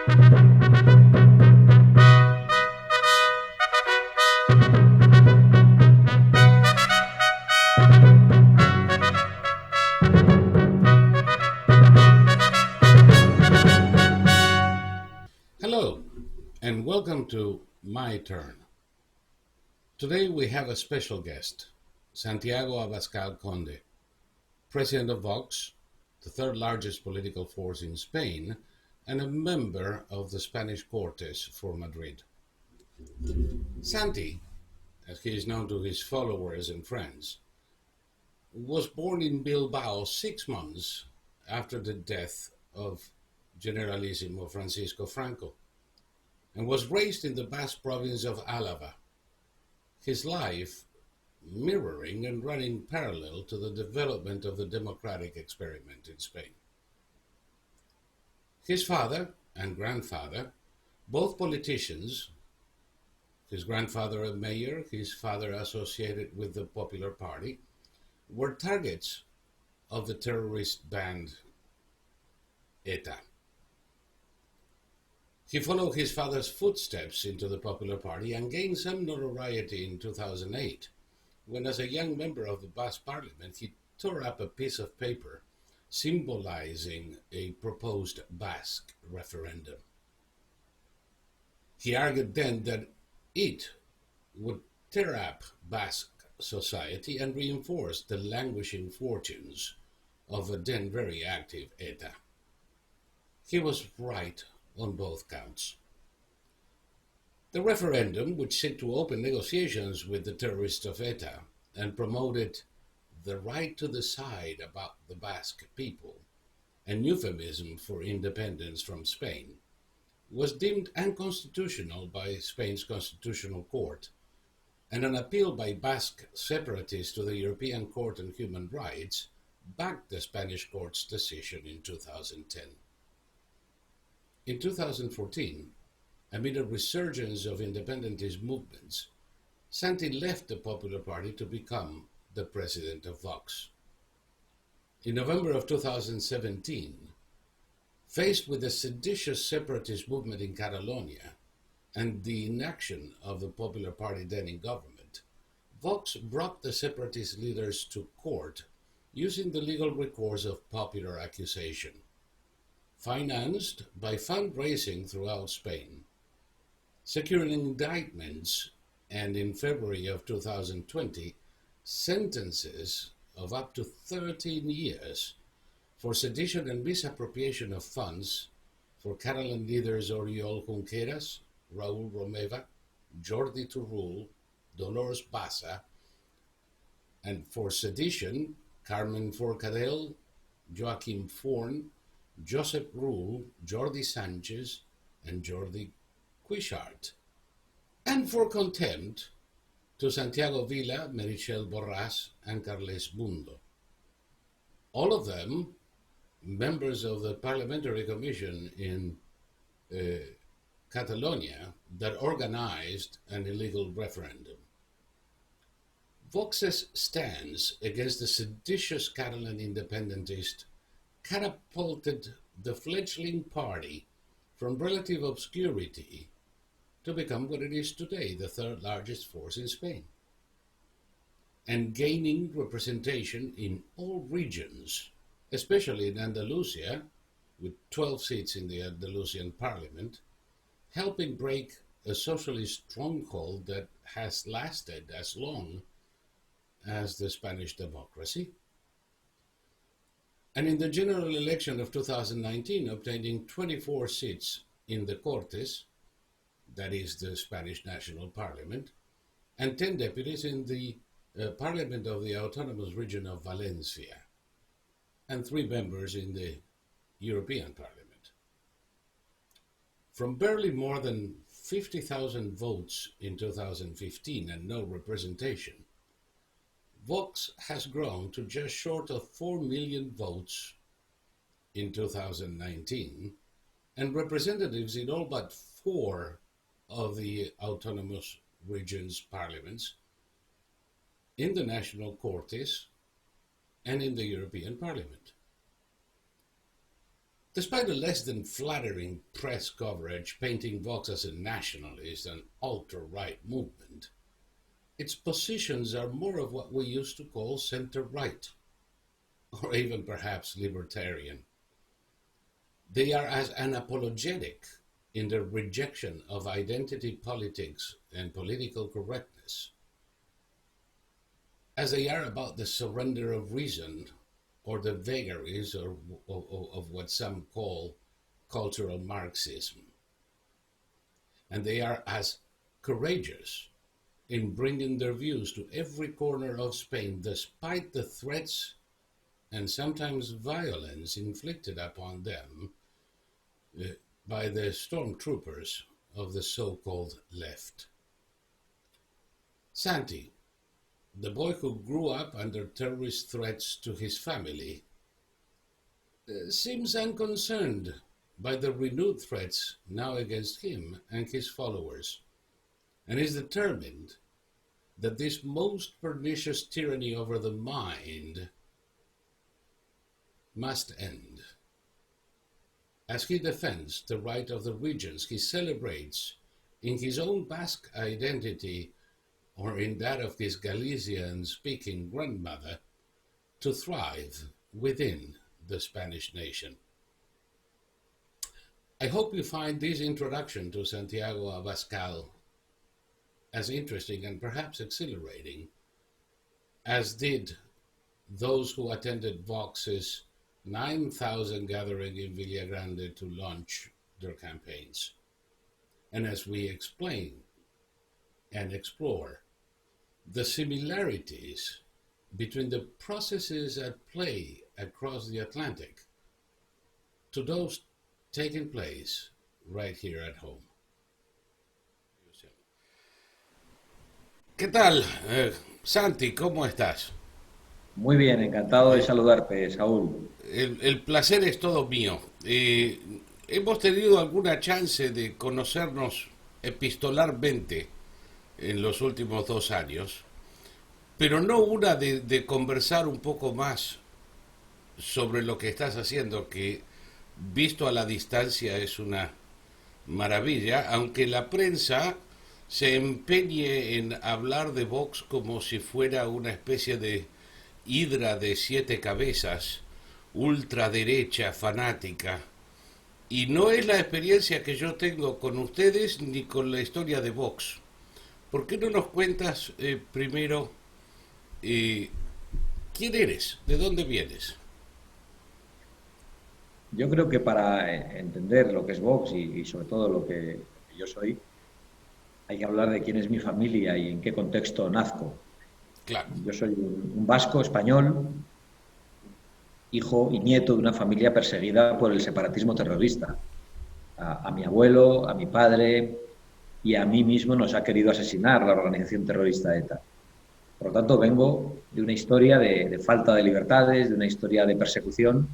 Hello, and welcome to My Turn. Today we have a special guest, Santiago Abascal Conde, president of Vox, the third largest political force in Spain, and a member of the Spanish Cortes for Madrid. Santi, as he is known to his followers and friends, was born in Bilbao 6 months after the death of Generalissimo Francisco Franco and was raised in the Basque province of Álava, his life mirroring and running parallel to the development of the democratic experiment in Spain. His father and grandfather, both politicians, his grandfather a mayor, his father associated with the Popular Party, were targets of the terrorist band ETA. He followed his father's footsteps into the Popular Party and gained some notoriety in 2008, when as a young member of the Basque Parliament he tore up a piece of paper symbolizing a proposed Basque referendum. He argued then that it would tear up Basque society and reinforce the languishing fortunes of a then very active ETA. He was right on both counts. The referendum, which sought to open negotiations with the terrorists of ETA and promoted the right to decide about the Basque people, an euphemism for independence from Spain, was deemed unconstitutional by Spain's Constitutional Court, and an appeal by Basque separatists to the European Court on Human Rights backed the Spanish court's decision in 2010. In 2014, amid a resurgence of independentist movements, Santi left the Popular Party to become the president of Vox. In November of 2017, faced with the seditious separatist movement in Catalonia and the inaction of the Popular Party then in government, Vox brought the separatist leaders to court using the legal recourse of popular accusation, financed by fundraising throughout Spain, securing indictments, and in February of 2020, sentences of up to 13 years for sedition and misappropriation of funds for Catalan leaders Oriol Junqueras, Raúl Romeva, Jordi Turull, Dolors Bassa, and for sedition, Carmen Forcadell, Joaquim Forn, Josep Rull, Jordi Sanchez, and Jordi Cuixart, and for contempt to Santiago Vila, Meritxell Borràs, and Carles Bundo. All of them members of the Parliamentary Commission in Catalonia that organized an illegal referendum. Vox's stance against the seditious Catalan independentist catapulted the fledgling party from relative obscurity to become what it is today, the third largest force in Spain, and gaining representation in all regions, especially in Andalusia, with 12 seats in the Andalusian parliament, helping break a socialist stronghold that has lasted as long as the Spanish democracy, and in the general election of 2019, obtaining 24 seats in the Cortes, that is the Spanish National Parliament, and 10 deputies in the Parliament of the Autonomous Region of Valencia, and 3 members in the European Parliament. From barely more than 50,000 votes in 2015 and no representation, Vox has grown to just short of 4 million votes in 2019 and representatives in all but 4 of the autonomous regions' parliaments, in the national Cortes, and in the European Parliament. Despite a less than flattering press coverage painting Vox as a nationalist and ultra-right movement, its positions are more of what we used to call center-right, or even perhaps libertarian. They are as unapologetic in their rejection of identity politics and political correctness as they are about the surrender of reason or the vagaries of what some call cultural Marxism. And they are as courageous in bringing their views to every corner of Spain, despite the threats and sometimes violence inflicted upon them by the stormtroopers of the so-called left. Santi, the boy who grew up under terrorist threats to his family, seems unconcerned by the renewed threats now against him and his followers, and is determined that this most pernicious tyranny over the mind must end. As he defends the right of the regions he celebrates in his own Basque identity or in that of his Galician-speaking grandmother, to thrive within the Spanish nation. I hope you find this introduction to Santiago Abascal as interesting and perhaps exhilarating as did those who attended Vox's 9,000 gathering in Villagrande to launch their campaigns. And as we explain and explore the similarities between the processes at play across the Atlantic to those taking place right here at home. ¿Qué tal, Santi? ¿Cómo estás? Muy bien, encantado de saludarte, Saúl. El placer es todo mío. Hemos tenido alguna chance de conocernos epistolarmente en los últimos 2 años, pero no una de conversar un poco más sobre lo que estás haciendo, que visto a la distancia es una maravilla, aunque la prensa se empeñe en hablar de Vox como si fuera una especie de hidra de 7 cabezas, ultraderecha, fanática. Y no es la experiencia que yo tengo con ustedes ni con la historia de Vox. ¿Por qué no nos cuentas primero quién eres? ¿De dónde vienes? Yo creo que para entender lo que es Vox y sobre todo lo que yo soy, hay que hablar de quién es mi familia y en qué contexto nazco. Claro. Yo soy un vasco español, hijo y nieto de una familia perseguida por el separatismo terrorista. A mi abuelo, a mi padre y a mí mismo nos ha querido asesinar la organización terrorista ETA. Por lo tanto, vengo de una historia de falta de libertades, de una historia de persecución,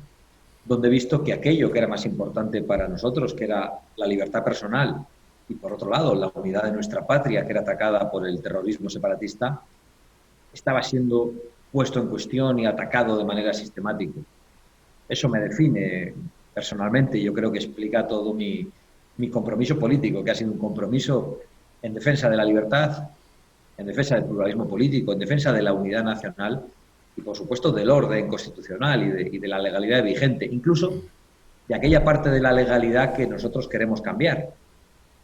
donde he visto que aquello que era más importante para nosotros, que era la libertad personal, y por otro lado, la unidad de nuestra patria, que era atacada por el terrorismo separatista, estaba siendo puesto en cuestión y atacado de manera sistemática. Eso me define personalmente y yo creo que explica todo mi compromiso político, que ha sido un compromiso en defensa de la libertad, en defensa del pluralismo político, en defensa de la unidad nacional y, por supuesto, del orden constitucional y de la legalidad vigente, incluso de aquella parte de la legalidad que nosotros queremos cambiar,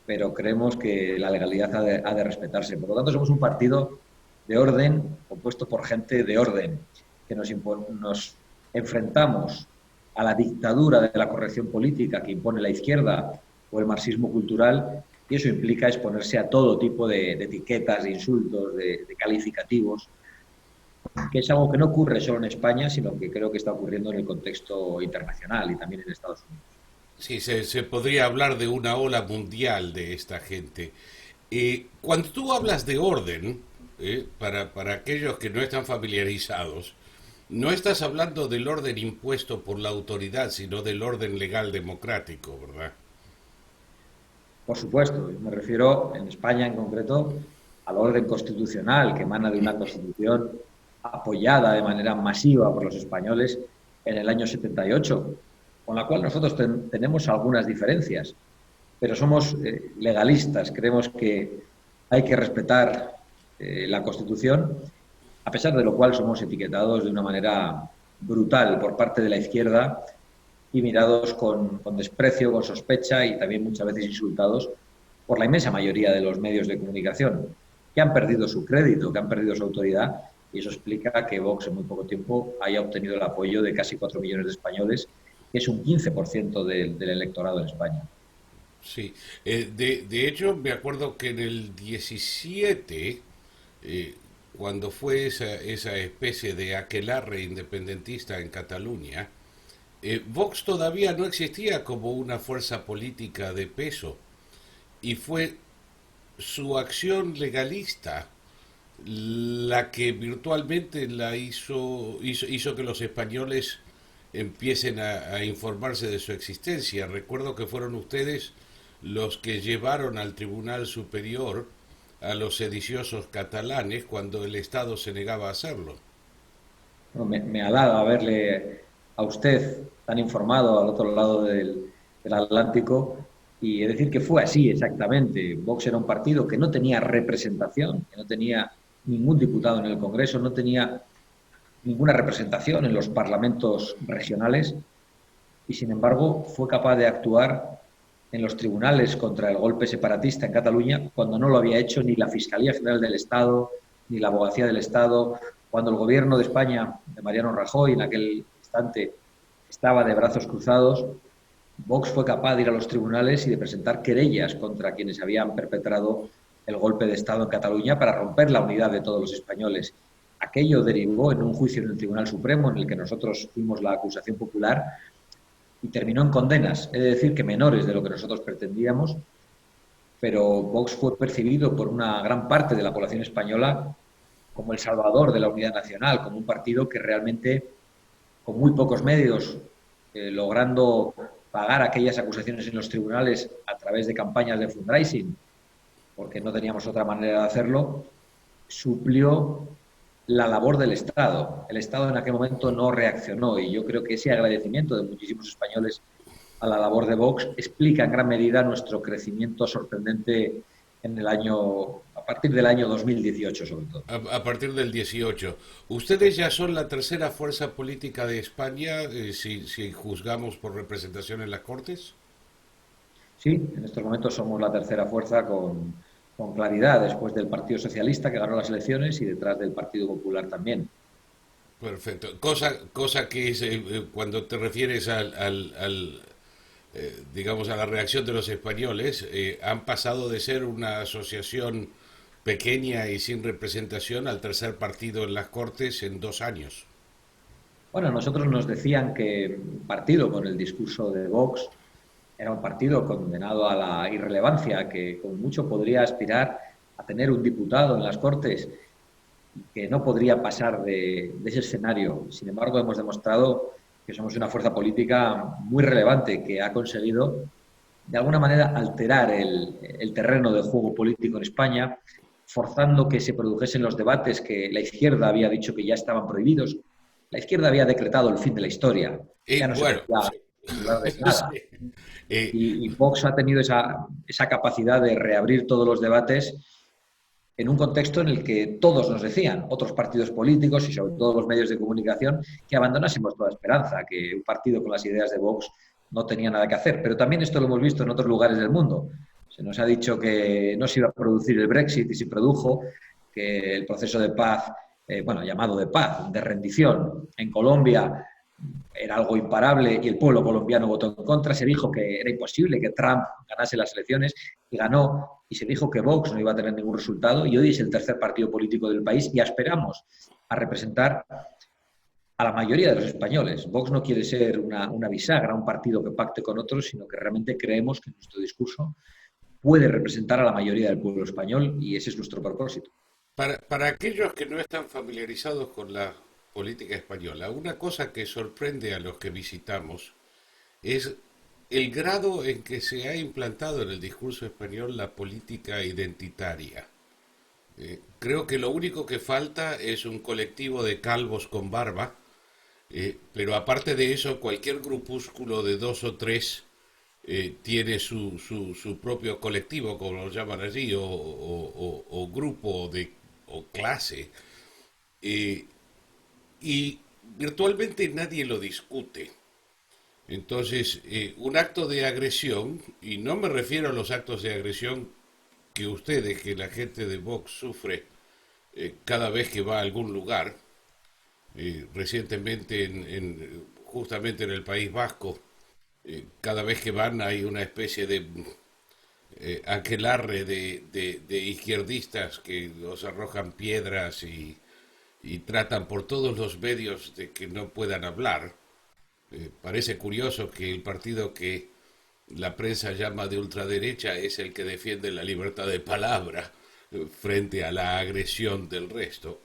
pero creemos que la legalidad ha de respetarse. Por lo tanto, somos un partido de orden compuesto por gente de orden, que nos enfrentamos a la dictadura de la corrección política que impone la izquierda o el marxismo cultural, y eso implica exponerse a todo tipo de etiquetas, de insultos, de calificativos, que es algo que no ocurre solo en España, sino que creo que está ocurriendo en el contexto internacional y también en Estados Unidos. Sí, se podría hablar de una ola mundial de esta gente. Cuando tú hablas de orden, para aquellos que no están familiarizados, no estás hablando del orden impuesto por la autoridad, sino del orden legal democrático, ¿verdad? Por supuesto, me refiero en España en concreto al orden constitucional que emana de una constitución apoyada de manera masiva por los españoles en el año 78. con la cual nosotros tenemos algunas diferencias, pero somos legalistas, creemos que hay que respetar la Constitución, a pesar de lo cual somos etiquetados de una manera brutal por parte de la izquierda y mirados con desprecio, con sospecha y también muchas veces insultados por la inmensa mayoría de los medios de comunicación, que han perdido su crédito, que han perdido su autoridad, y eso explica que Vox en muy poco tiempo haya obtenido el apoyo de casi 4 millones de españoles, que es un 15% del electorado en España. Sí, de hecho me acuerdo que en el 17, eh, cuando fue esa especie de aquelarre independentista en Cataluña, Vox todavía no existía como una fuerza política de peso y fue su acción legalista la que virtualmente hizo que los españoles empiecen a informarse de su existencia. Recuerdo que fueron ustedes los que llevaron al Tribunal Superior a los sediciosos catalanes cuando el Estado se negaba a hacerlo. Bueno, me halaga verle a usted tan informado al otro lado del Atlántico y decir que fue así exactamente. Vox era un partido que no tenía representación, que no tenía ningún diputado en el Congreso, no tenía ninguna representación en los parlamentos regionales y, sin embargo, fue capaz de actuar en los tribunales contra el golpe separatista en Cataluña cuando no lo había hecho ni la Fiscalía General del Estado, ni la Abogacía del Estado, cuando el gobierno de España, de Mariano Rajoy, en aquel instante estaba de brazos cruzados. Vox fue capaz de ir a los tribunales y de presentar querellas contra quienes habían perpetrado el golpe de Estado en Cataluña para romper la unidad de todos los españoles. Aquello derivó en un juicio en el Tribunal Supremo en el que nosotros fuimos la acusación popular y terminó en condenas, es decir, que menores de lo que nosotros pretendíamos, pero Vox fue percibido por una gran parte de la población española como el salvador de la unidad nacional, como un partido que realmente, con muy pocos medios, logrando pagar aquellas acusaciones en los tribunales a través de campañas de fundraising, porque no teníamos otra manera de hacerlo, suplió la labor del Estado. El Estado en aquel momento no reaccionó y yo creo que ese agradecimiento de muchísimos españoles a la labor de Vox explica en gran medida nuestro crecimiento sorprendente en el año, a partir del año 2018 sobre todo. A partir del 18. Ustedes ya son la tercera fuerza política de España, si juzgamos por representación en las Cortes. Sí, en estos momentos somos la tercera fuerza con claridad, después del Partido Socialista que ganó las elecciones y detrás del Partido Popular también. Perfecto. Cosa que es, cuando te refieres digamos, a la reacción de los españoles, han pasado de ser una asociación pequeña y sin representación al tercer partido en las Cortes en 2 años. Bueno, nosotros nos decían que un partido con el discurso de Vox era un partido condenado a la irrelevancia, que con mucho podría aspirar a tener un diputado en las Cortes, que no podría pasar de ese escenario. Sin embargo, hemos demostrado que somos una fuerza política muy relevante que ha conseguido, de alguna manera, alterar el terreno del juego político en España, forzando que se produjesen los debates que la izquierda había dicho que ya estaban prohibidos. La izquierda había decretado el fin de la historia, ya no se Bueno, podía sí. hablar de Sí. nada. Eh, Y Vox ha tenido esa capacidad de reabrir todos los debates en un contexto en el que todos nos decían, otros partidos políticos y sobre todo los medios de comunicación, que abandonásemos toda esperanza, que un partido con las ideas de Vox no tenía nada que hacer. Pero también esto lo hemos visto en otros lugares del mundo. Se nos ha dicho que no se iba a producir el Brexit y se produjo, que el proceso de paz, bueno, llamado de paz, de rendición en Colombia, era algo imparable y el pueblo colombiano votó en contra. Se dijo que era imposible que Trump ganase las elecciones y ganó. Y se dijo que Vox no iba a tener ningún resultado y hoy es el tercer partido político del país y aspiramos a representar a la mayoría de los españoles. Vox no quiere ser una bisagra, un partido que pacte con otros, sino que realmente creemos que nuestro discurso puede representar a la mayoría del pueblo español y ese es nuestro propósito. para aquellos que no están familiarizados con la política española, una cosa que sorprende a los que visitamos es el grado en que se ha implantado en el discurso español la política identitaria. Creo que lo único que falta es un colectivo de calvos con barba Pero aparte de eso, cualquier grupúsculo de dos o tres tiene su propio colectivo, como lo llaman allí, o grupo o clase, eh, y virtualmente nadie lo discute. Entonces, un acto de agresión, y no me refiero a los actos de agresión que la gente de Vox sufre cada vez que va a algún lugar, recientemente justamente en el País Vasco, cada vez que van hay una especie de aquelarre de izquierdistas que los arrojan piedras y tratan por todos los medios de que no puedan hablar. Parece curioso que el partido que la prensa llama de ultraderecha es el que defiende la libertad de palabra frente a la agresión del resto.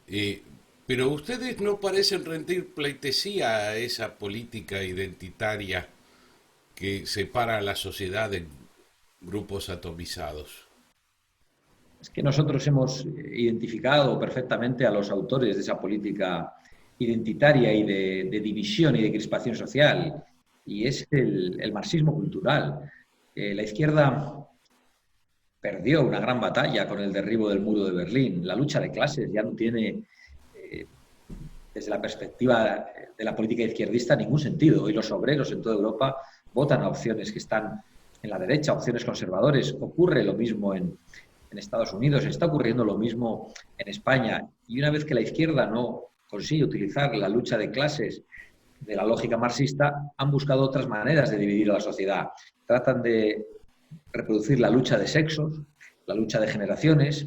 Eh, pero ustedes no parecen rendir pleitesía a esa política identitaria que separa a la sociedad en grupos atomizados. Es que nosotros hemos identificado perfectamente a los autores de esa política identitaria y de división y de crispación social, y es el marxismo cultural. La izquierda perdió una gran batalla con el derribo del muro de Berlín. La lucha de clases ya no tiene, eh, desde la perspectiva de la política izquierdista, ningún sentido. Hoy los obreros en toda Europa votan a opciones que están en la derecha, opciones conservadores. Ocurre lo mismo en Estados Unidos, está ocurriendo lo mismo en España. Y una vez que la izquierda no consigue utilizar la lucha de clases de la lógica marxista, han buscado otras maneras de dividir a la sociedad. Tratan de reproducir la lucha de sexos, la lucha de generaciones,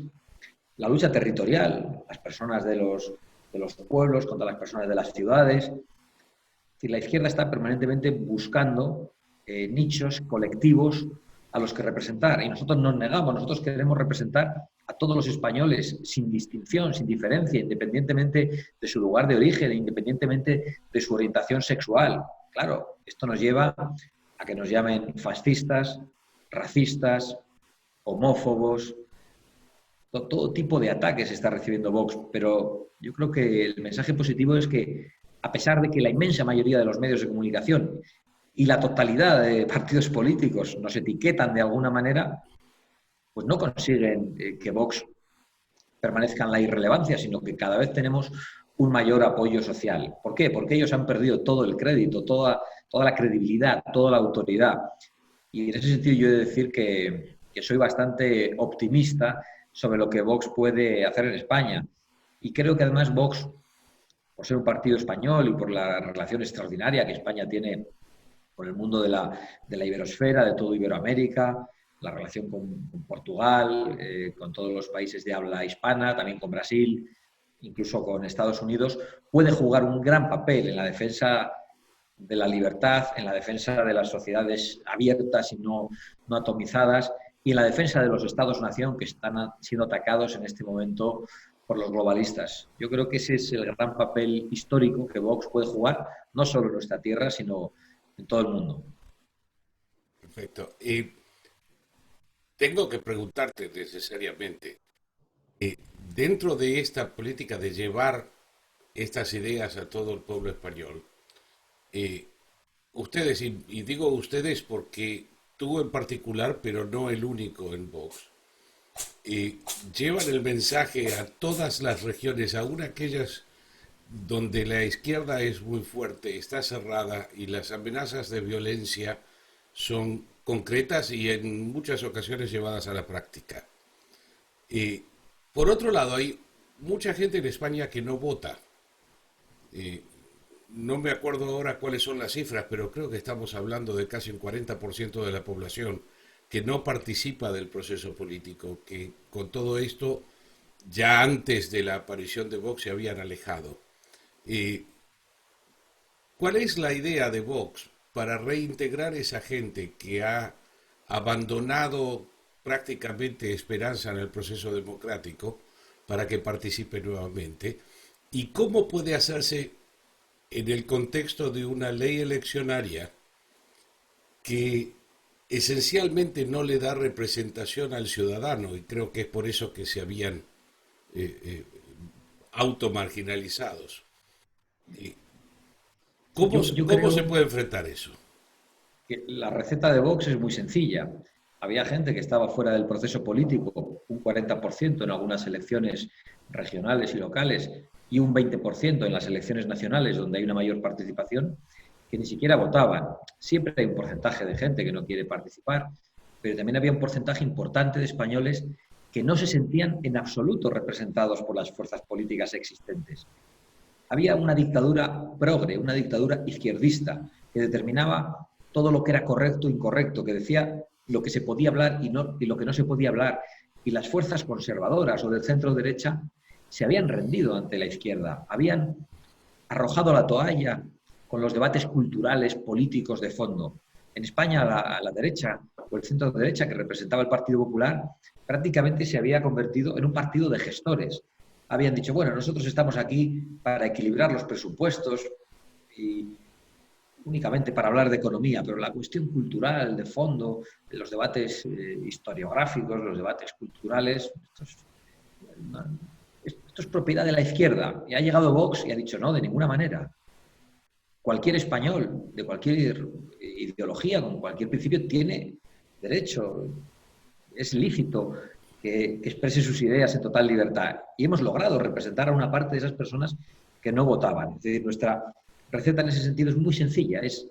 la lucha territorial, las personas de los pueblos contra las personas de las ciudades. Es decir, la izquierda está permanentemente buscando nichos colectivos a los que representar. Y nosotros nos negamos, nosotros queremos representar a todos los españoles sin distinción, sin diferencia, independientemente de su lugar de origen, independientemente de su orientación sexual. Claro, esto nos lleva a que nos llamen fascistas, racistas, homófobos, todo tipo de ataques está recibiendo Vox, pero yo creo que el mensaje positivo es que, a pesar de que la inmensa mayoría de los medios de comunicación y la totalidad de partidos políticos nos etiquetan de alguna manera, pues no consiguen que Vox permanezca en la irrelevancia, sino que cada vez tenemos un mayor apoyo social. ¿Por qué? Porque ellos han perdido todo el crédito, toda la credibilidad, toda la autoridad. Y en ese sentido yo he de decir que soy bastante optimista sobre lo que Vox puede hacer en España. Y creo que además Vox, por ser un partido español y por la relación extraordinaria que España tiene con el mundo de la iberosfera, de todo Iberoamérica, la relación con Portugal, con todos los países de habla hispana, también con Brasil, incluso con Estados Unidos, puede jugar un gran papel en la defensa de la libertad, en la defensa de las sociedades abiertas y no atomizadas, y en la defensa de los estados-nación que están siendo atacados en este momento por los globalistas. Yo creo que ese es el gran papel histórico que Vox puede jugar, no solo en nuestra tierra, sino en todo el mundo. Perfecto. Y tengo que preguntarte necesariamente, eh, dentro de esta política de llevar estas ideas a todo el pueblo español, eh, ustedes, y digo ustedes porque tú en particular, pero no el único en Vox, eh, llevan el mensaje a todas las regiones, aún aquellas donde la izquierda es muy fuerte, está cerrada y las amenazas de violencia son concretas y en muchas ocasiones llevadas a la práctica. Eh, por otro lado, hay mucha gente en España que no vota. Eh, no me acuerdo ahora cuáles son las cifras, pero creo que estamos hablando de casi un 40% de la población que no participa del proceso político, que con todo esto ya antes de la aparición de Vox se habían alejado. Eh, ¿Cuál es la idea de Vox para reintegrar esa gente que ha abandonado prácticamente esperanza en el proceso democrático para que participe nuevamente? ¿Y cómo puede hacerse en el contexto de una ley eleccionaria que esencialmente no le da representación al ciudadano? Y creo que es por eso que se habían automarginalizados. Yo cómo se creo puede enfrentar eso? que la receta de Vox es muy sencilla. Había gente que estaba fuera del proceso político, un 40% en algunas elecciones regionales y locales y un 20% en las elecciones nacionales, donde hay una mayor participación, que ni siquiera votaban. Siempre hay un porcentaje de gente que no quiere participar, pero también había un porcentaje importante de españoles que no se sentían en absoluto representados por las fuerzas políticas existentes. Había una dictadura progre, una dictadura izquierdista, que determinaba todo lo que era correcto e incorrecto, que decía lo que se podía hablar y lo que no se podía hablar. Y las fuerzas conservadoras o del centro derecha se habían rendido ante la izquierda, habían arrojado la toalla con los debates culturales, políticos de fondo. En España, la derecha o el centro derecha que representaba el Partido Popular prácticamente se había convertido en un partido de gestores. Habían dicho, bueno, nosotros estamos aquí para equilibrar los presupuestos y únicamente para hablar de economía, pero la cuestión cultural, de fondo, los debates historiográficos, los debates culturales, esto es propiedad de la izquierda. Y ha llegado Vox y ha dicho, no, de ninguna manera. Cualquier español, de cualquier ideología, con cualquier principio, tiene derecho, es lícito que exprese sus ideas en total libertad. Y hemos logrado representar a una parte de esas personas que no votaban. Es decir, nuestra receta en ese sentido es muy sencilla, es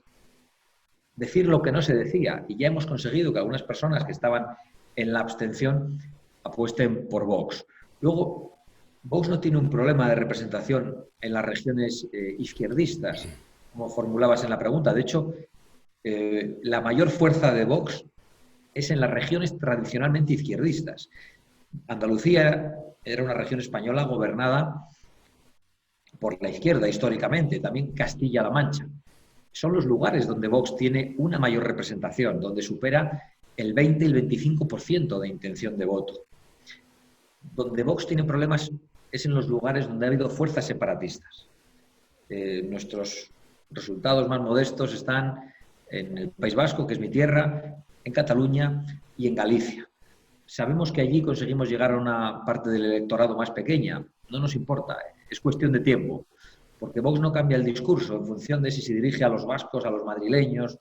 decir lo que no se decía. Y ya hemos conseguido que algunas personas que estaban en la abstención apuesten por Vox. Luego, Vox no tiene un problema de representación en las regiones izquierdistas, como formulabas en la pregunta. De hecho, la mayor fuerza de Vox es en las regiones tradicionalmente izquierdistas. Andalucía era una región española gobernada por la izquierda históricamente, también Castilla-La Mancha. Son los lugares donde Vox tiene una mayor representación, donde supera el 20 y el 25% de intención de voto. Donde Vox tiene problemas es en los lugares donde ha habido fuerzas separatistas. Nuestros resultados más modestos están en el País Vasco, que es mi tierra, en Cataluña y en Galicia. Sabemos que allí conseguimos llegar a una parte del electorado más pequeña. No nos importa, es cuestión de tiempo, porque Vox no cambia el discurso en función de si se dirige a los vascos, a los madrileños,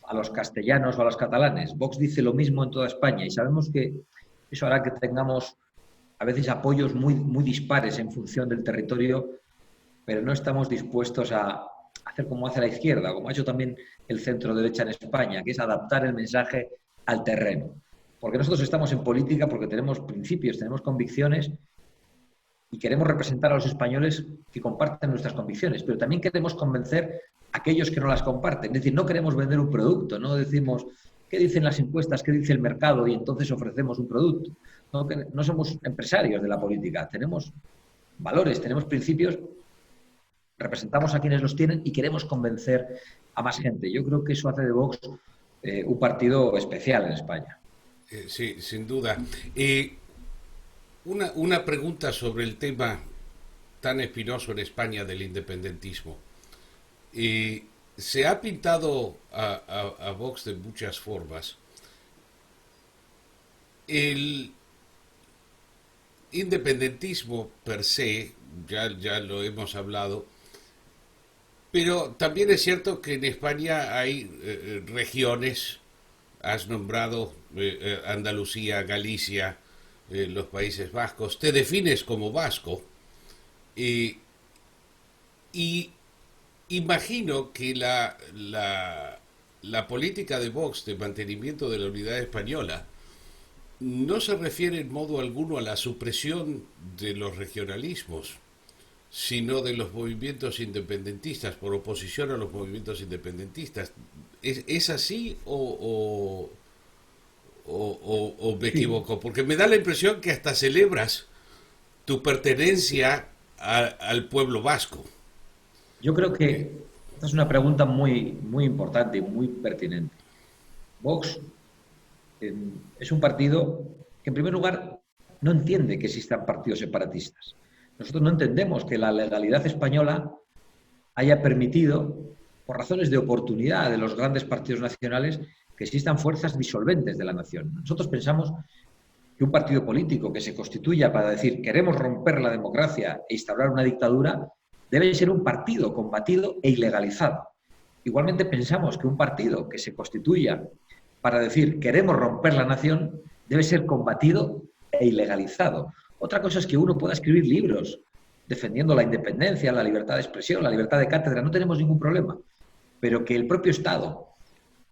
a los castellanos o a los catalanes. Vox dice lo mismo en toda España y sabemos que eso hará que tengamos a veces apoyos muy dispares en función del territorio, pero no estamos dispuestos a hacer como hace la izquierda, como ha hecho también el centro derecha en España, que es adaptar el mensaje al terreno. Porque nosotros estamos en política porque tenemos principios, tenemos convicciones y queremos representar a los españoles que comparten nuestras convicciones, pero también queremos convencer a aquellos que no las comparten. Es decir, no queremos vender un producto, no decimos qué dicen las encuestas, qué dice el mercado y entonces ofrecemos un producto. No somos empresarios de la política, tenemos valores, tenemos principios, representamos a quienes los tienen y queremos convencer a más gente. Yo creo que eso hace de Vox un partido especial en España. Sí, sin duda. Una pregunta sobre el tema tan espinoso en España del independentismo. Se ha pintado a Vox de muchas formas. El independentismo per se, ya lo hemos hablado, pero también es cierto que en España hay regiones, has nombrado Andalucía, Galicia, los Países Vascos, te defines como vasco, y imagino que la política de Vox de mantenimiento de la unidad española no se refiere en modo alguno a la supresión de los regionalismos, sino de los movimientos independentistas, por oposición a los movimientos independentistas. ¿Es así o me Sí, equivoco? Porque me da la impresión que hasta celebras tu pertenencia al pueblo vasco. yo creo Eh, que esta es una pregunta muy importante y muy pertinente. Vox es un partido que, en primer lugar, no entiende que existan partidos separatistas. Nosotros no entendemos que la legalidad española haya permitido, por razones de oportunidad de los grandes partidos nacionales, que existan fuerzas disolventes de la nación. Nosotros pensamos que un partido político que se constituya para decir queremos romper la democracia e instaurar una dictadura debe ser un partido combatido e ilegalizado. Igualmente pensamos que un partido que se constituya para decir queremos romper la nación debe ser combatido e ilegalizado. Otra cosa es que uno pueda escribir libros defendiendo la independencia, la libertad de expresión, la libertad de cátedra, no tenemos ningún problema. Pero que el propio Estado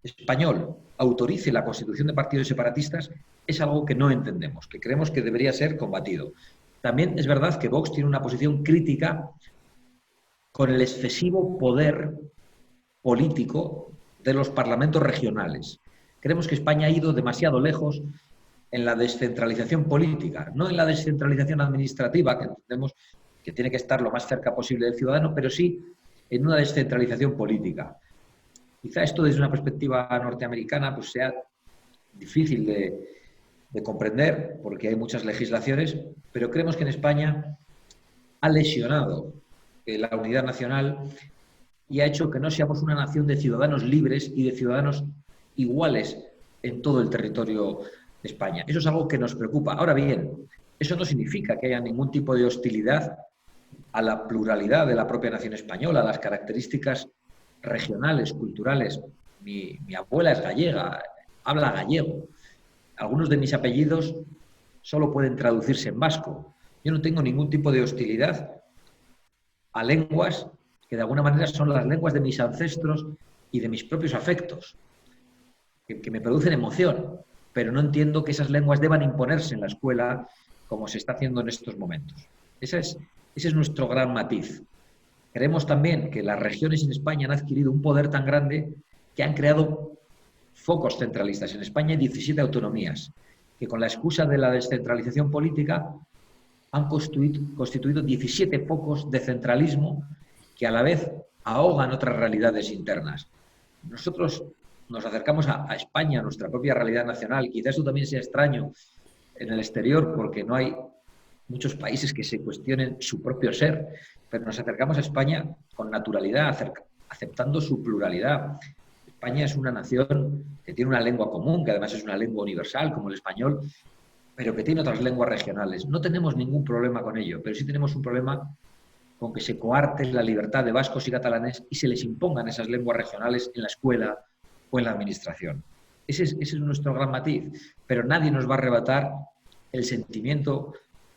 español autorice la constitución de partidos separatistas es algo que no entendemos, que creemos que debería ser combatido. También es verdad que Vox tiene una posición crítica con el excesivo poder político de los parlamentos regionales. Creemos que España ha ido demasiado lejos en la descentralización política, no en la descentralización administrativa, que entendemos que tiene que estar lo más cerca posible del ciudadano, pero sí en una descentralización política. Quizá esto desde una perspectiva norteamericana pues sea difícil de comprender porque hay muchas legislaciones, pero creemos que en España ha lesionado la unidad nacional y ha hecho que no seamos una nación de ciudadanos libres y de ciudadanos iguales en todo el territorio de España. Eso es algo que nos preocupa. Ahora bien, eso no significa que haya ningún tipo de hostilidad a la pluralidad de la propia nación española, a las características regionales, culturales. Mi abuela es gallega, habla gallego. Algunos de mis apellidos solo pueden traducirse en vasco. Yo no tengo ningún tipo de hostilidad a lenguas que de alguna manera son las lenguas de mis ancestros y de mis propios afectos, que me producen emoción, pero no entiendo que esas lenguas deban imponerse en la escuela como se está haciendo en estos momentos. Ese es nuestro gran matiz. Creemos también que las regiones en España han adquirido un poder tan grande que han creado focos centralistas. En España hay 17 autonomías que con la excusa de la descentralización política han constituido 17 focos de centralismo que a la vez ahogan otras realidades internas. Nosotros nos acercamos a España, a nuestra propia realidad nacional. Quizás esto también sea extraño en el exterior porque no hay muchos países que se cuestionen su propio ser, pero nos acercamos a España con naturalidad, aceptando su pluralidad. España es una nación que tiene una lengua común, que además es una lengua universal como el español, pero que tiene otras lenguas regionales. No tenemos ningún problema con ello, pero sí tenemos un problema con que se coarte la libertad de vascos y catalanes y se les impongan esas lenguas regionales en la escuela o en la administración. Ese es nuestro gran matiz, pero nadie nos va a arrebatar el sentimiento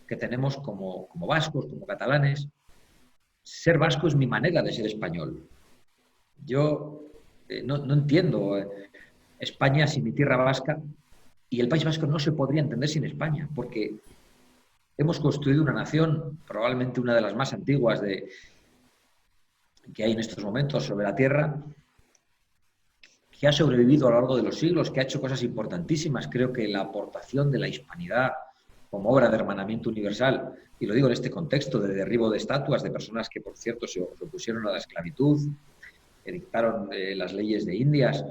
que tenemos como vascos, como catalanes. Ser vasco es mi manera de ser español. Yo no entiendo España sin mi tierra vasca y el País Vasco no se podría entender sin España, porque hemos construido una nación, probablemente una de las más antiguas que hay en estos momentos sobre la Tierra, que ha sobrevivido a lo largo de los siglos, que ha hecho cosas importantísimas. Creo que la aportación de la hispanidad como obra de hermanamiento universal, y lo digo en este contexto de derribo de estatuas de personas que, por cierto, se opusieron a la esclavitud, que dictaron las leyes de Indias.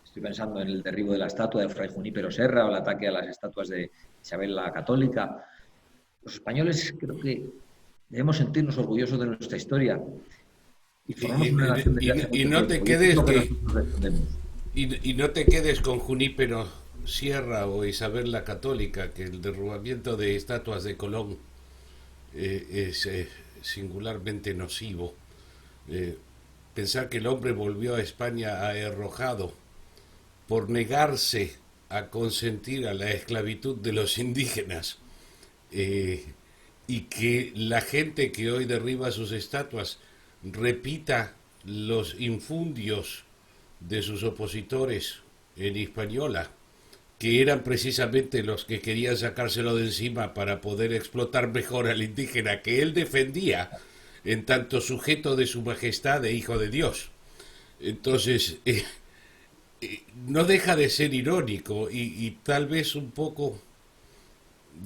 Estoy pensando en el derribo de la estatua de Fray Junípero Serra o el ataque a las estatuas de Isabel la Católica. Los españoles creo que debemos sentirnos orgullosos de nuestra historia y formamos una nación desde hace Y mucho no te tiempo. Y eso es quedes lo que que nosotros defendemos. y no te quedes con Junípero Sierra o Isabel la Católica, que el derrubamiento de estatuas de Colón es singularmente nocivo. Pensar que el hombre volvió a España arrojado por negarse a consentir a la esclavitud de los indígenas, y que la gente que hoy derriba sus estatuas repita los infundios de sus opositores en Hispaniola, que eran precisamente los que querían sacárselo de encima para poder explotar mejor al indígena que él defendía en tanto sujeto de su majestad e hijo de Dios. Entonces, no deja de ser irónico y tal vez un poco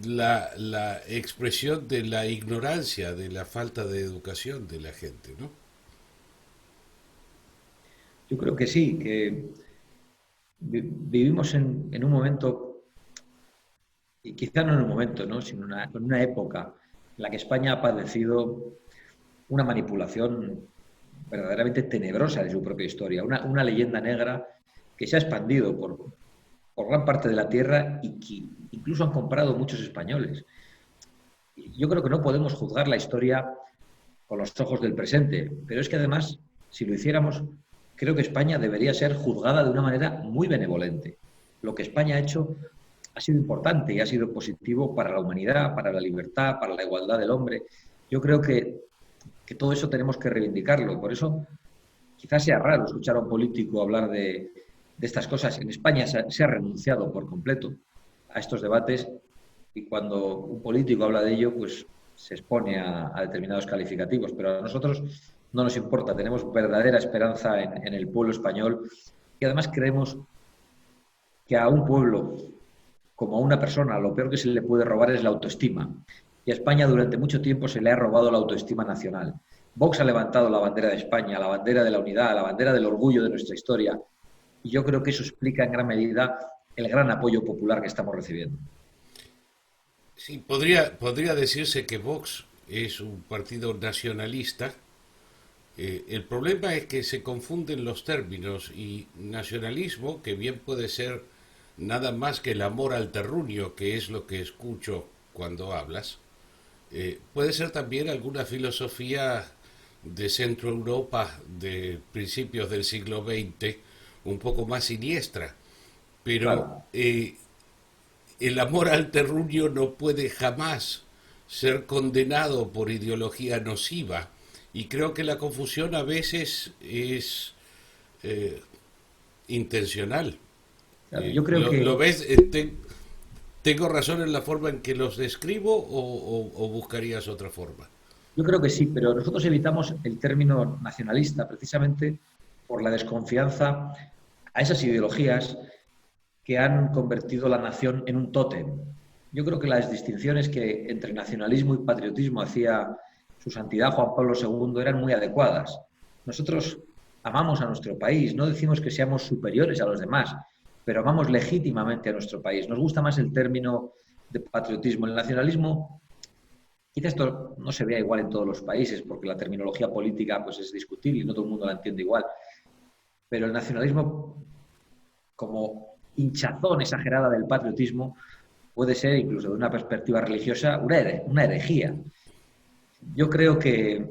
la expresión de la ignorancia, de la falta de educación de la gente, ¿no? Yo creo que sí, que vivimos en un momento, y quizá no en un momento, ¿no?, sino en una época en la que España ha padecido una manipulación verdaderamente tenebrosa de su propia historia, una leyenda negra que se ha expandido por gran parte de la tierra y que incluso han comprado muchos españoles. Yo creo que no podemos juzgar la historia con los ojos del presente. Pero es que además, si lo hiciéramos, creo que España debería ser juzgada de una manera muy benevolente. Lo que España ha hecho ha sido importante y ha sido positivo para la humanidad, para la libertad, para la igualdad del hombre. Yo creo que todo eso tenemos que reivindicarlo. Por eso quizás sea raro escuchar a un político hablar de estas cosas. En España se ha renunciado por completo a estos debates y cuando un político habla de ello, pues se expone a determinados calificativos. Pero a nosotros no nos importa, tenemos verdadera esperanza en el pueblo español y además creemos que a un pueblo como a una persona lo peor que se le puede robar es la autoestima. Y a España durante mucho tiempo se le ha robado la autoestima nacional. Vox ha levantado la bandera de España, la bandera de la unidad, la bandera del orgullo de nuestra historia. Y yo creo que eso explica en gran medida el gran apoyo popular que estamos recibiendo. Sí, podría decirse que Vox es un partido nacionalista. El problema es que se confunden los términos y nacionalismo, que bien puede ser nada más que el amor al terruño, que es lo que escucho cuando hablas, puede ser también alguna filosofía de Centro Europa de principios del siglo XX, un poco más siniestra, pero Claro, el amor al terruño no puede jamás ser condenado por ideología nociva, y creo que la confusión a veces es eh, intencional. claro. Yo creo que, Lo ves? ¿Tengo razón en la forma en que los describo o buscarías otra forma? yo creo que sí, pero nosotros evitamos el término nacionalista precisamente por la desconfianza a esas ideologías que han convertido la nación en un tótem. Yo creo que las distinciones que entre nacionalismo y patriotismo hacía su santidad Juan Pablo II eran muy adecuadas. Nosotros amamos a nuestro país, no decimos que seamos superiores a los demás, pero amamos legítimamente a nuestro país. Nos gusta más el término de patriotismo. El nacionalismo, quizás esto no se vea igual en todos los países, porque la terminología política pues, es discutible y no todo el mundo la entiende igual, pero el nacionalismo como hinchazón exagerada del patriotismo puede ser, incluso de una perspectiva religiosa, una herejía. Yo creo que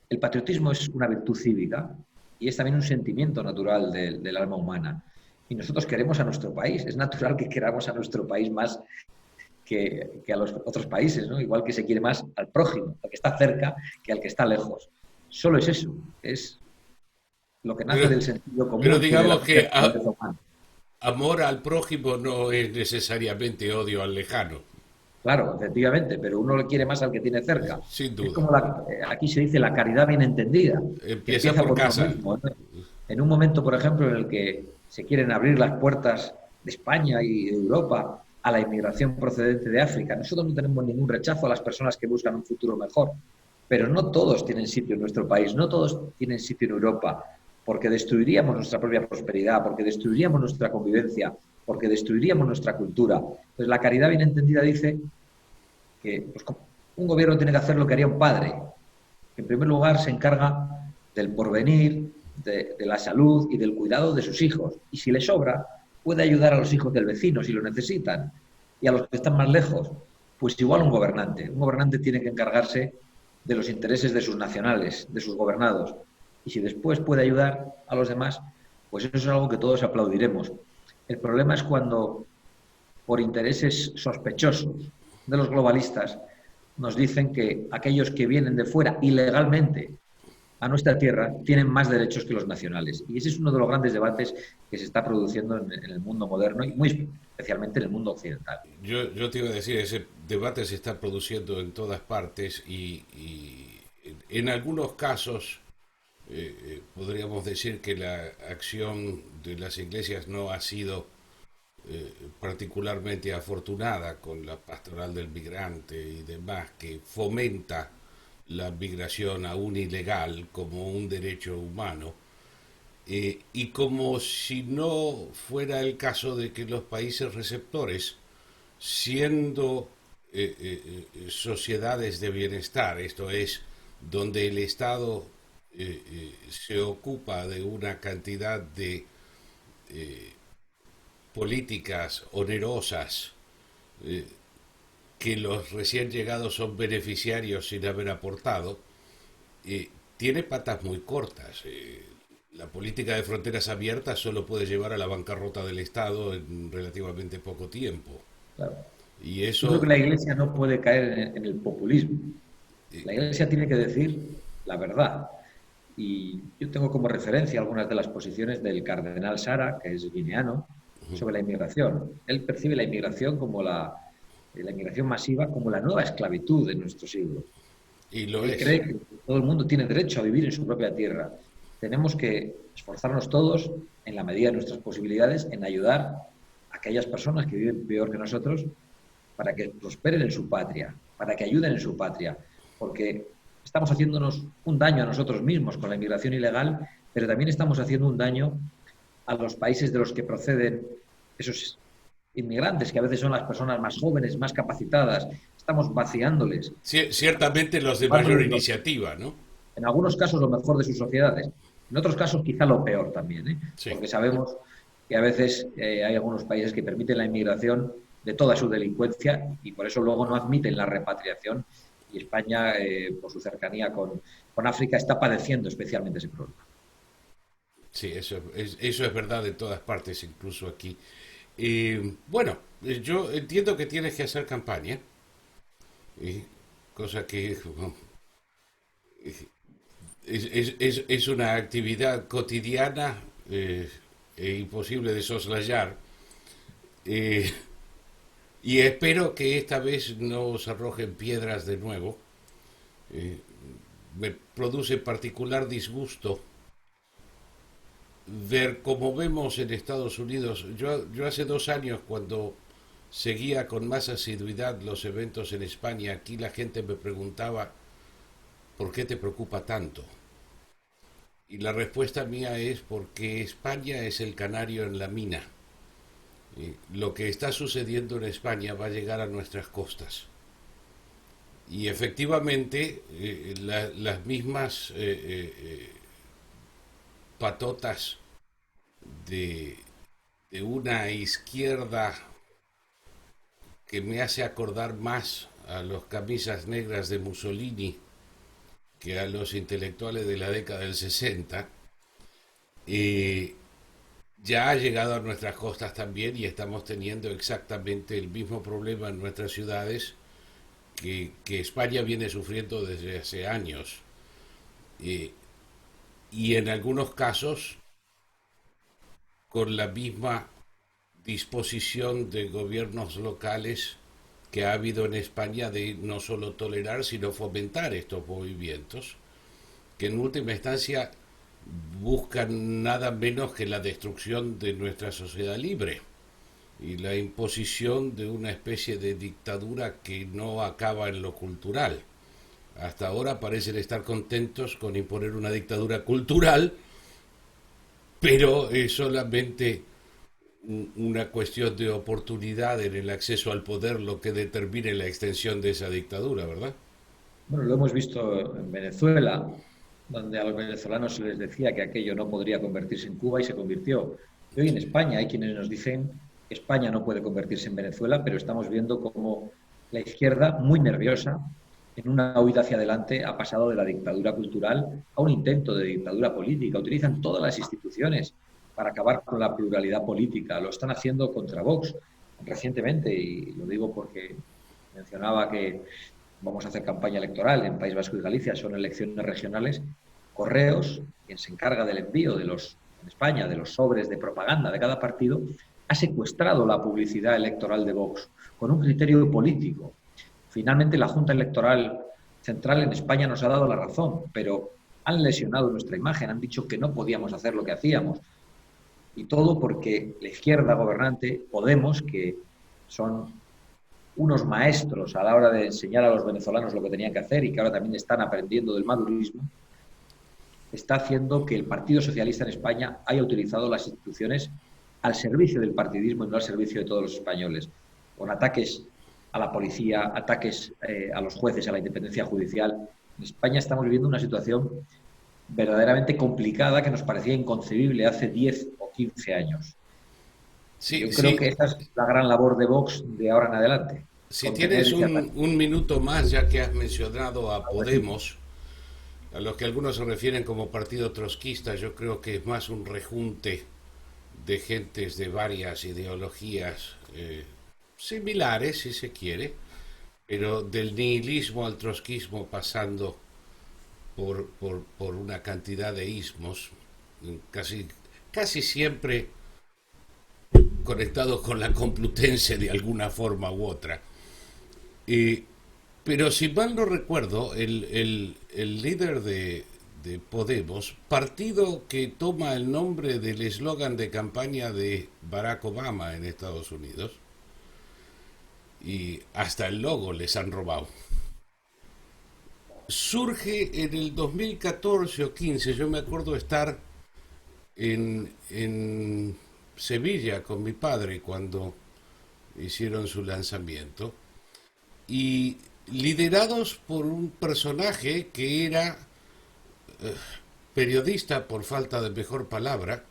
el patriotismo es una virtud cívica y es también un sentimiento natural del alma humana. Y nosotros queremos a nuestro país. Es natural que queramos a nuestro país más que a los otros países, ¿no? Igual que se quiere más al prójimo, al que está cerca, que al que está lejos. Solo es eso, es lo que nace Pero, del sentido pero común y de la digamos propia que naturaleza humana. amor al prójimo no es necesariamente odio al lejano, Claro, efectivamente, pero uno le quiere más al que tiene cerca. sin Es duda. como aquí se dice la caridad bien entendida, que Empieza empieza por por uno casa. mismo, ¿no? En un momento, por ejemplo, en el que se quieren abrir las puertas de España y de Europa a la inmigración procedente de África, nosotros no tenemos ningún rechazo a las personas que buscan un futuro mejor, pero no todos tienen sitio en nuestro país, no todos tienen sitio en Europa, porque destruiríamos nuestra propia prosperidad, porque destruiríamos nuestra convivencia, porque destruiríamos nuestra cultura. Entonces, la caridad bien entendida dice que pues, un gobierno tiene que hacer lo que haría un padre, que en primer lugar se encarga del porvenir, de la salud y del cuidado de sus hijos. Y si le sobra, puede ayudar a los hijos del vecino si lo necesitan. Y a los que están más lejos, pues igual un gobernante. Un gobernante tiene que encargarse de los intereses de sus nacionales, de sus gobernados. Y si después puede ayudar a los demás, pues eso es algo que todos aplaudiremos. El problema es cuando, por intereses sospechosos de los globalistas, nos dicen que aquellos que vienen de fuera ilegalmente a nuestra tierra tienen más derechos que los nacionales. Y ese es uno de los grandes debates que se está produciendo en el mundo moderno y muy especialmente en el mundo occidental. Yo te iba a decir, ese debate se está produciendo en todas partes y en algunos casos podríamos decir que la acción de las iglesias no ha sido particularmente afortunada con la pastoral del migrante y demás, que fomenta la migración aún ilegal como un derecho humano, y como si no fuera el caso de que los países receptores, siendo sociedades de bienestar, esto es, donde el Estado se ocupa de una cantidad de políticas onerosas, eh, que los recién llegados son beneficiarios sin haber aportado, tiene patas muy cortas. La política de fronteras abiertas solo puede llevar a la bancarrota del Estado en relativamente poco tiempo. Claro. Y Yo creo que eso, la Iglesia no puede caer en el populismo. eh, La Iglesia tiene que decir la verdad. Y yo tengo como referencia algunas de las posiciones del cardenal Sara, que es guineano, sobre la inmigración. Él percibe la inmigración como la inmigración masiva como la nueva esclavitud de nuestro siglo. y lo Él es. cree que todo el mundo tiene derecho a vivir en su propia tierra. Tenemos que esforzarnos todos, en la medida de nuestras posibilidades, en ayudar a aquellas personas que viven peor que nosotros para que prosperen en su patria, para que ayuden en su patria, porque estamos haciéndonos un daño a nosotros mismos con la inmigración ilegal, pero también estamos haciendo un daño a los países de los que proceden esos inmigrantes, que a veces son las personas más jóvenes, más capacitadas. Estamos vaciándoles, estamos Ciertamente los de mayor robándoles iniciativa, ¿no? en algunos casos lo mejor de sus sociedades, en otros casos quizá lo peor también, ¿eh? Sí, Porque sabemos que a veces hay algunos países que permiten la inmigración de toda su delincuencia y por eso luego no admiten la repatriación y España, por su cercanía con África, está padeciendo especialmente ese problema. sí, eso es verdad en todas partes, incluso aquí. Bueno, yo entiendo que tienes que hacer campaña, eh, cosa que bueno, es una actividad cotidiana e imposible de soslayar. eh, y espero que esta vez no os arrojen piedras de nuevo. Eh, Me produce particular disgusto ver como vemos en Estados Unidos. Yo hace 2 años, cuando seguía con más asiduidad los eventos en España, aquí la gente me preguntaba, ¿por qué te preocupa tanto? Y la respuesta mía es porque España es el canario en la mina. Lo que está sucediendo en España va a llegar a nuestras costas. Y efectivamente, las mismas patotas de, de una izquierda que me hace acordar más a los camisas negras de Mussolini que a los intelectuales de la década del 60, eh, ya ha llegado a nuestras costas también y estamos teniendo exactamente el mismo problema en nuestras ciudades que España viene sufriendo desde hace años. Eh, y en algunos casos con la misma disposición de gobiernos locales que ha habido en España de no solo tolerar, sino fomentar estos movimientos, que en última instancia buscan nada menos que la destrucción de nuestra sociedad libre y la imposición de una especie de dictadura que no acaba en lo cultural. Hasta ahora parecen estar contentos con imponer una dictadura cultural, pero es solamente una cuestión de oportunidad en el acceso al poder lo que determine la extensión de esa dictadura, ¿verdad? Bueno, lo hemos visto en Venezuela, donde a los venezolanos se les decía que aquello no podría convertirse en Cuba y se convirtió. Y hoy en Sí, España hay quienes nos dicen que España no puede convertirse en Venezuela, pero estamos viendo cómo la izquierda, muy nerviosa, en una huida hacia adelante, ha pasado de la dictadura cultural a un intento de dictadura política. Utilizan todas las instituciones para acabar con la pluralidad política. Lo están haciendo contra Vox recientemente, y lo digo porque mencionaba que vamos a hacer campaña electoral en País Vasco y Galicia, son elecciones regionales. Correos, quien se encarga del envío en España, de los sobres de propaganda de cada partido, ha secuestrado la publicidad electoral de Vox con un criterio político. Finalmente, la Junta Electoral Central en España nos ha dado la razón, pero han lesionado nuestra imagen, han dicho que no podíamos hacer lo que hacíamos. Y todo porque la izquierda gobernante, Podemos, que son unos maestros a la hora de enseñar a los venezolanos lo que tenían que hacer y que ahora también están aprendiendo del madurismo, está haciendo que el Partido Socialista en España haya utilizado las instituciones al servicio del partidismo y no al servicio de todos los españoles, con ataques a la policía, ataques a los jueces, a la independencia judicial. En España estamos viviendo una situación verdaderamente complicada que nos parecía inconcebible hace 10 o 15 años. Y sí, yo creo sí, que esa es la gran labor de Vox de ahora en adelante. si contener tienes ese ataque. un minuto más, ya que has mencionado a Podemos, a los que algunos se refieren como partido trotskista, yo creo que es más un rejunte de gentes de varias ideologías similares, si se quiere, pero del nihilismo al trotskismo pasando por una cantidad de ismos, casi, casi siempre conectados con la Complutense de alguna forma u otra. Eh, pero si mal no recuerdo, el líder de Podemos, partido que toma el nombre del eslogan de campaña de Barack Obama en Estados Unidos, y hasta el logo les han robado, surge en el 2014 o 15. Yo me acuerdo estar en Sevilla con mi padre cuando hicieron su lanzamiento, y liderados por un personaje que era periodista, por falta de mejor palabra,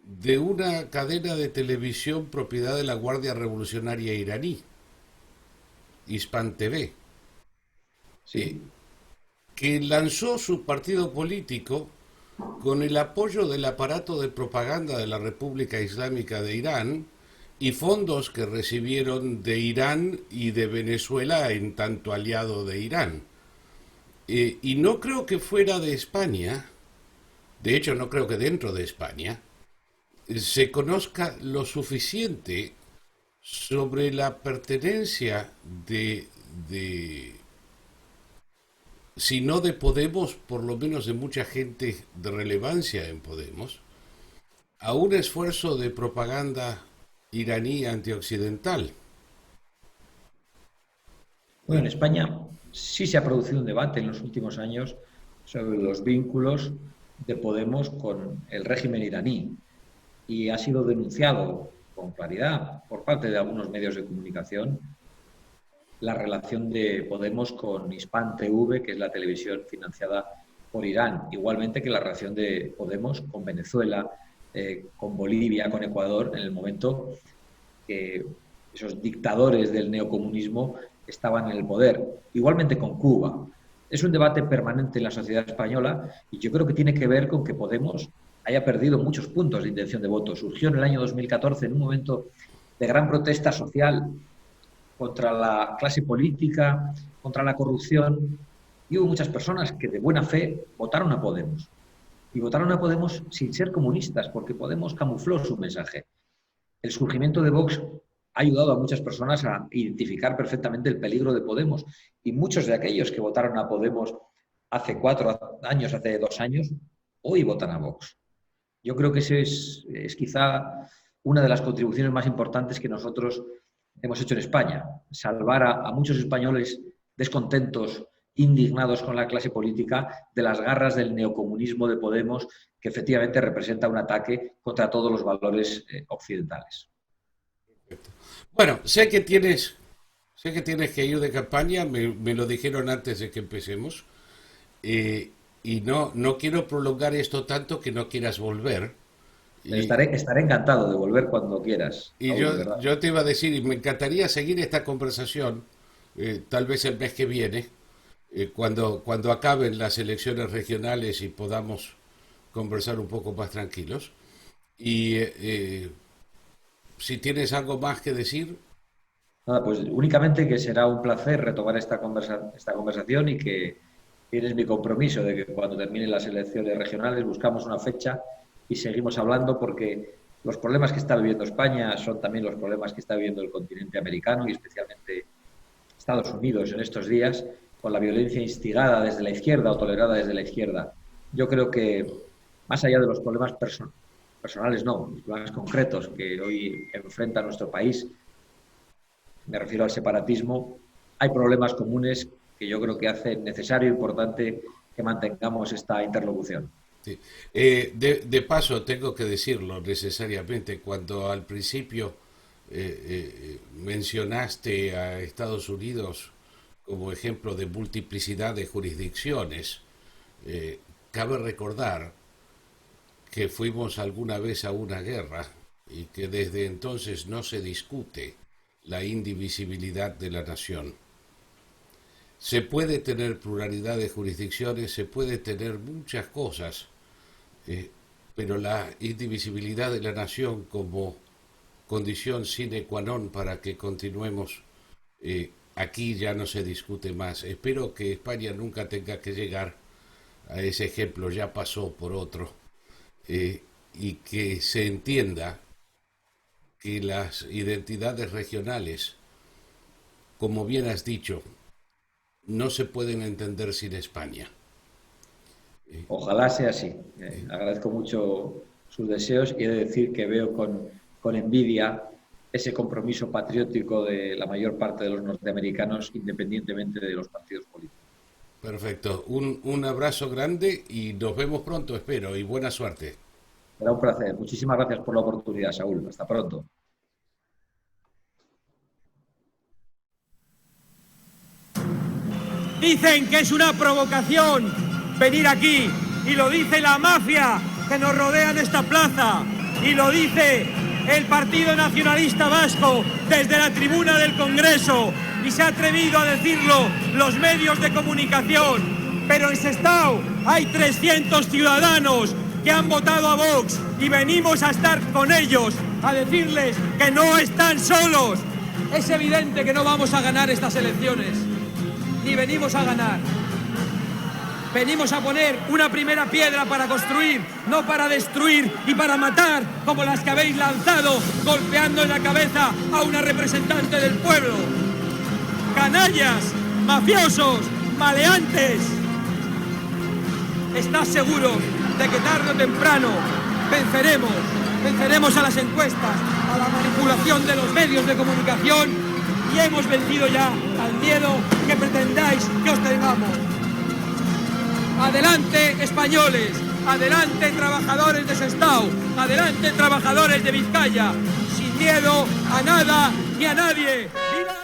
de una cadena de televisión propiedad de la Guardia Revolucionaria iraní, Hispan TV, eh, Sí. que lanzó su partido político con el apoyo del aparato de propaganda de la República Islámica de Irán y fondos que recibieron de Irán y de Venezuela en tanto aliado de Irán. Y no creo que fuera de España, de hecho no creo que dentro de España, se conozca lo suficiente sobre la pertenencia de, si no de Podemos, por lo menos de mucha gente de relevancia en Podemos, a un esfuerzo de propaganda iraní antioccidental. Bueno, en España sí se ha producido un debate en los últimos años sobre los vínculos de Podemos con el régimen iraní y ha sido denunciado con claridad por parte de algunos medios de comunicación la relación de Podemos con Hispan TV, que es la televisión financiada por Irán, igualmente que la relación de Podemos con Venezuela, con Bolivia, con Ecuador, en el momento que esos dictadores del neocomunismo estaban en el poder, igualmente con Cuba. Es un debate permanente en la sociedad española y yo creo que tiene que ver con que Podemos haya perdido muchos puntos de intención de voto. Surgió en el año 2014 en un momento de gran protesta social contra la clase política, contra la corrupción, y hubo muchas personas que de buena fe votaron a Podemos. Y votaron a Podemos sin ser comunistas, porque Podemos camufló su mensaje. El surgimiento de Vox ha ayudado a muchas personas a identificar perfectamente el peligro de Podemos. Y muchos de aquellos que votaron a Podemos hace 4 años, hace 2 años, hoy votan a Vox. Yo creo que esa es quizá una de las contribuciones más importantes que nosotros hemos hecho en España. Salvar a muchos españoles descontentos, indignados con la clase política, de las garras del neocomunismo de Podemos, que efectivamente representa un ataque contra todos los valores occidentales. Bueno, sé que tienes que ir de campaña, me lo dijeron antes de que empecemos, eh, y no quiero prolongar esto tanto que no quieras volver. Y, Estaré encantado de volver cuando quieras, y Raúl, de verdad. yo te iba a decir, y me encantaría seguir esta conversación, tal vez el mes que viene, cuando acaben las elecciones regionales y podamos conversar un poco más tranquilos. Y si tienes algo más que decir, Nada, pues únicamente que será un placer retomar esta conversación y que tienes mi compromiso de que cuando terminen las elecciones regionales buscamos una fecha y seguimos hablando porque los problemas que está viviendo España son también los problemas que está viviendo el continente americano y especialmente Estados Unidos en estos días con la violencia instigada desde la izquierda o tolerada desde la izquierda. Yo creo que más allá de los problemas personales, no, los problemas concretos que hoy enfrenta nuestro país, me refiero al separatismo, hay problemas comunes que yo creo que hacen necesario e importante que mantengamos esta interlocución. sí. De paso, tengo que decirlo necesariamente, cuando al principio mencionaste a Estados Unidos como ejemplo de multiplicidad de jurisdicciones, cabe recordar que fuimos alguna vez a una guerra y que desde entonces no se discute la indivisibilidad de la nación. Se puede tener pluralidad de jurisdicciones, se puede tener muchas cosas, pero la indivisibilidad de la nación como condición sine qua non para que continuemos, aquí ya no se discute más. Espero que España nunca tenga que llegar a ese ejemplo, ya pasó por otro, y que se entienda que las identidades regionales, como bien has dicho, no se pueden entender sin España. Ojalá sea así. Agradezco mucho sus deseos y he de decir que veo con envidia ese compromiso patriótico de la mayor parte de los norteamericanos, independientemente de los partidos políticos. Perfecto. Un abrazo grande y nos vemos pronto, espero, y buena suerte. Será un placer. Muchísimas gracias por la oportunidad, Saúl. Hasta pronto. Dicen que es una provocación venir aquí, y lo dice la mafia que nos rodea en esta plaza, y lo dice el Partido Nacionalista Vasco desde la tribuna del Congreso, y se ha atrevido a decirlo los medios de comunicación. Pero en Sestao hay 300 ciudadanos que han votado a Vox y venimos a estar con ellos, a decirles que no están solos. Es evidente que no vamos a ganar estas elecciones, ni venimos a ganar. Venimos a poner una primera piedra para construir, no para destruir y para matar, como las que habéis lanzado golpeando en la cabeza a una representante del pueblo. Canallas, mafiosos, maleantes. ¿Estás seguro de que tarde o temprano venceremos a las encuestas, a la manipulación de los medios de comunicación, y hemos vencido ya al miedo que pretendáis que os tengamos? Adelante, españoles, adelante, trabajadores de Sestao, adelante, trabajadores de Vizcaya, sin miedo a nada ni a nadie. ¡Viva!